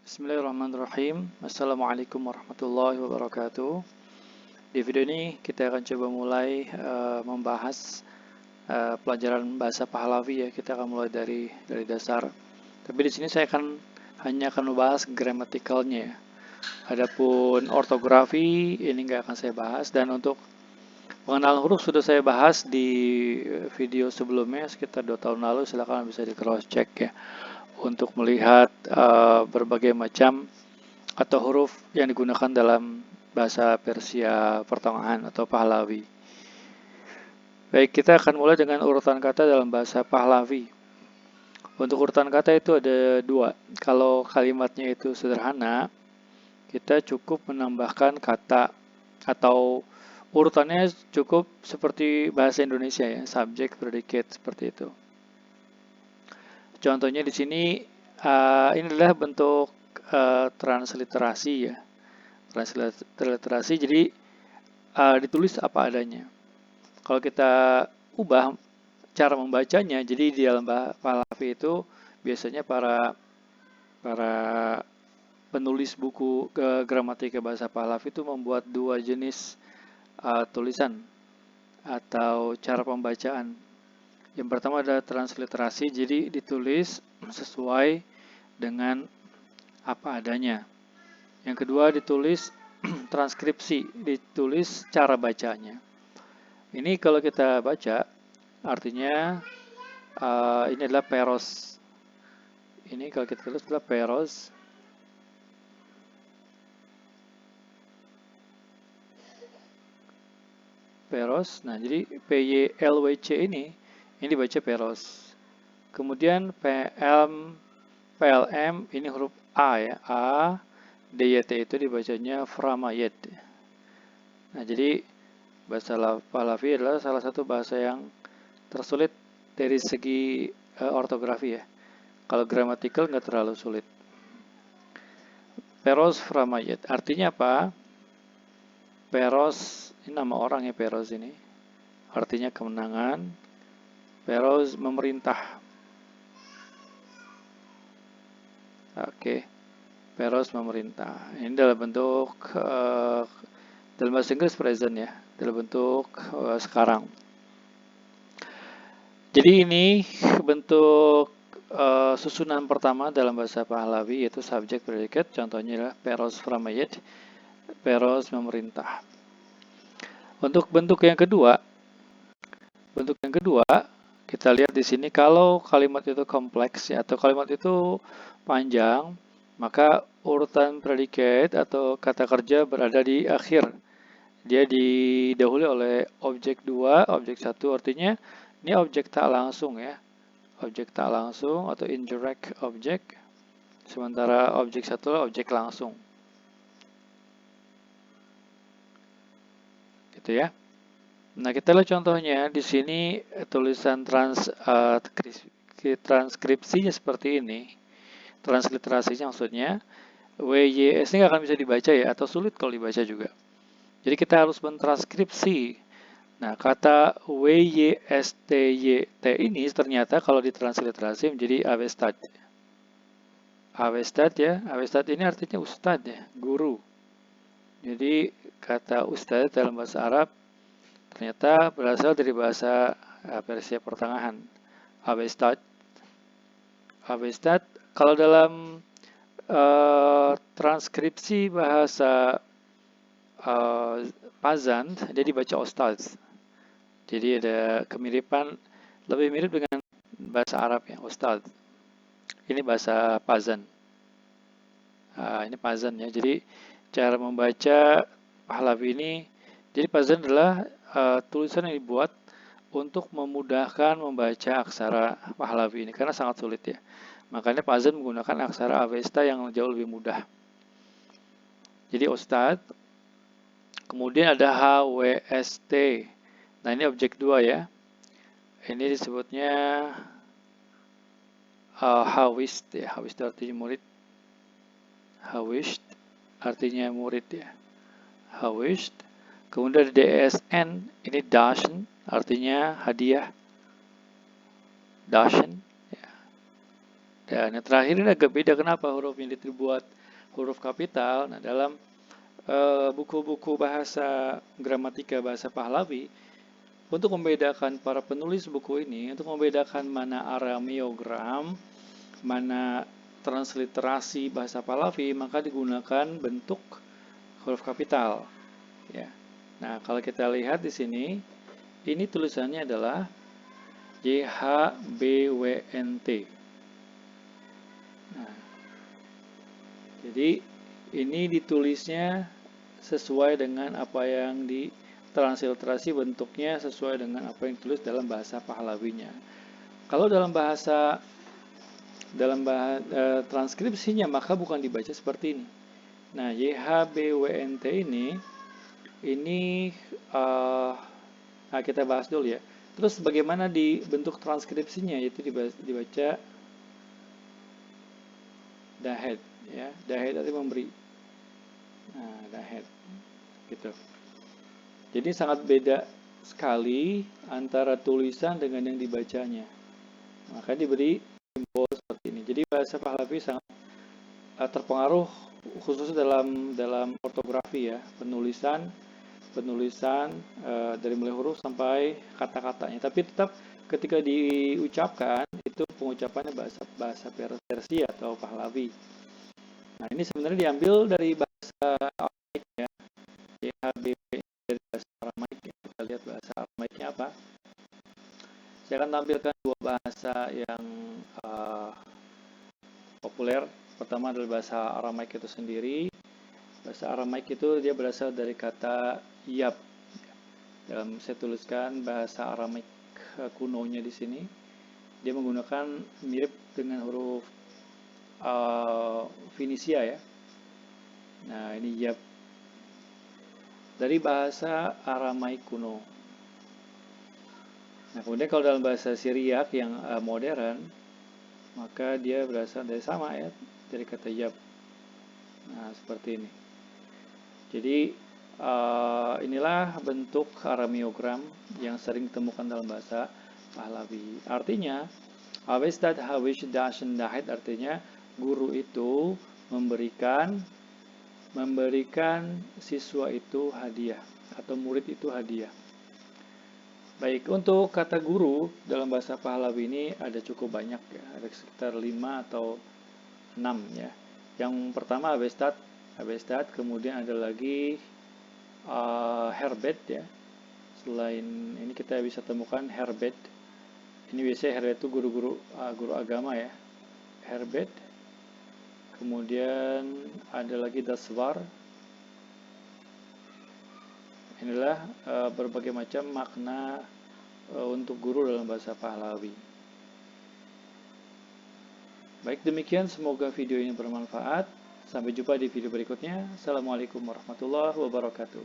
Bismillahirrahmanirrahim. Assalamualaikum warahmatullahi wabarakatuh. Di video ini kita akan coba mulai membahas pelajaran bahasa Pahlavi ya. Kita akan mulai dari dasar. Tapi di sini saya hanya akan membahas gramaticalnya ya. Adapun ortografi ini nggak akan saya bahas, dan untuk pengenalan huruf sudah saya bahas di video sebelumnya sekitar 2 tahun lalu. Silakan bisa di cross check ya untuk melihat berbagai macam atau huruf yang digunakan dalam bahasa Persia pertengahan atau Pahlavi. Baik, kita akan mulai dengan urutan kata dalam bahasa Pahlavi. Untuk urutan kata itu ada 2. Kalau kalimatnya itu sederhana, kita cukup menambahkan kata atau urutannya cukup seperti bahasa Indonesia ya, subjek, predicate, seperti itu. Contohnya di sini ini adalah bentuk transliterasi ya. Transliterasi jadi ditulis apa adanya. Kalau kita ubah cara membacanya, jadi di dalam Pahlavi itu biasanya para penulis buku gramatika bahasa Pahlavi itu membuat 2 jenis tulisan atau cara pembacaan. Yang pertama adalah transliterasi, jadi ditulis sesuai dengan apa adanya. Yang kedua ditulis transkripsi, ditulis cara bacanya. Ini kalau kita baca, artinya ini adalah peros. Ini kalau kita tulis adalah peros. Peros, nah jadi PYLWC ini dibaca peros. Kemudian PLM ini huruf A ya, A, DYT itu dibacanya Framayet. Nah jadi bahasa Pahlavi adalah salah satu bahasa yang tersulit dari segi ortografi ya. Kalau gramatikal nggak terlalu sulit. Peros Framayet, artinya apa? Peros, ini nama orang ya, Peros ini. Artinya kemenangan. Peros memerintah. Oke. Peros memerintah. Ini dalam bentuk dalam bahasa Inggris present ya, dalam bentuk sekarang. Jadi ini bentuk susunan pertama dalam bahasa Pahlavi, yaitu subjek predicate. Contohnya adalah Peros Framayet, Peros memerintah. Untuk bentuk yang kedua, kita lihat di sini kalau kalimat itu kompleks ya, atau kalimat itu panjang, maka urutan predicate atau kata kerja berada di akhir. Dia didahului oleh objek 2, objek 1, artinya ini objek tak langsung ya. Objek tak langsung atau indirect object. Sementara objek 1 adalah objek langsung. Gitu ya. Nah, kita lihat contohnya di sini tulisan transkripsinya seperti ini. Transliterasinya maksudnya WYS ini nggak akan bisa dibaca ya, atau sulit kalau dibaca juga. Jadi kita harus mentranskripsi. Nah, kata WYSTYT ini ternyata kalau ditransliterasi menjadi Avestad. Avestad ya, Avestad ini artinya ustadz ya, guru. Jadi kata ustadz dalam bahasa Arab ternyata berasal dari bahasa Persia pertengahan. Avestad. Avestad kalau dalam transkripsi bahasa Pazan dia dibaca Ostaz. Jadi ada kemiripan, lebih mirip dengan bahasa Arab ya, Ostaz. Ini bahasa Pazan. Ini Pazan ya. Jadi cara membaca Pahlavi ini, jadi Pazan adalah tulisan yang dibuat untuk memudahkan membaca aksara Pahlavi ini karena sangat sulit ya. Makanya Pazan menggunakan aksara Avesta yang jauh lebih mudah. Jadi Ustadz, kemudian ada HWST. Nah ini objek 2 ya. Ini disebutnya Hawist ya. Hawist artinya murid. Hawist artinya murid ya. Hawist. Kemudian ada DSN, ini Dashen, artinya hadiah. Dashen. Ya. Dan yang terakhir ini agak beda, kenapa huruf ini dibuat huruf kapital. Nah, dalam buku-buku bahasa gramatika bahasa Pahlavi, untuk membedakan para penulis buku ini, untuk membedakan mana arameogram, mana transliterasi bahasa Pahlavi, maka digunakan bentuk huruf kapital. Ya. Nah, kalau kita lihat di sini, ini tulisannya adalah YHBWNT. Nah, jadi ini ditulisnya sesuai dengan apa yang ditransliterasi, bentuknya sesuai dengan apa yang ditulis dalam bahasa Pahlawinya. Kalau dalam transkripsinya maka bukan dibaca seperti ini. Nah, YHBWNT ini nah kita bahas dulu ya. Terus bagaimana di bentuk transkripsinya, yaitu dibaca dahed ya. Dahed artinya memberi. Nah, dahed gitu. Jadi sangat beda sekali antara tulisan dengan yang dibacanya. Maka diberi simbol seperti ini. Jadi bahasa Pahlavi sangat terpengaruh khususnya dalam ortografi ya, penulisan dari mulai huruf sampai kata-katanya. Tapi tetap ketika diucapkan itu pengucapannya bahasa Persia atau Pahlavi. Nah, ini sebenarnya diambil dari bahasa Aramaik ya. YHBP dari bahasa Aramaik ya. Kita lihat bahasa Aramaiknya apa. Saya akan tampilkan dua bahasa yang populer. Pertama adalah bahasa Aramaik itu sendiri. Bahasa Aramaik itu dia berasal dari kata yap. Saya tuliskan bahasa Aramaik kunonya di sini. Dia menggunakan mirip dengan huruf Finisia ya. Nah, ini yap dari bahasa Aramaik kuno. Nah, kemudian kalau dalam bahasa Syriak yang modern, maka dia berasal dari sama ya, dari kata yap. Nah, seperti ini. Jadi inilah bentuk arameogram yang sering ditemukan dalam bahasa Pahlavi. Artinya, Avestad Hawish Dashan Dahid artinya guru itu memberikan siswa itu hadiah atau murid itu hadiah. Baik, untuk kata guru dalam bahasa Pahlavi ini ada cukup banyak ya, ada sekitar 5 atau 6 ya. Yang pertama Avestad, kemudian ada lagi Herbet ya. Selain ini kita bisa temukan Herbet. Ini biasanya Herbet itu guru agama ya. Herbet. Kemudian ada lagi Daswar. Inilah berbagai macam makna untuk guru dalam bahasa Pahlavi. Baik, demikian semoga video ini bermanfaat. Sampai jumpa di video berikutnya. Assalamualaikum warahmatullahi wabarakatuh.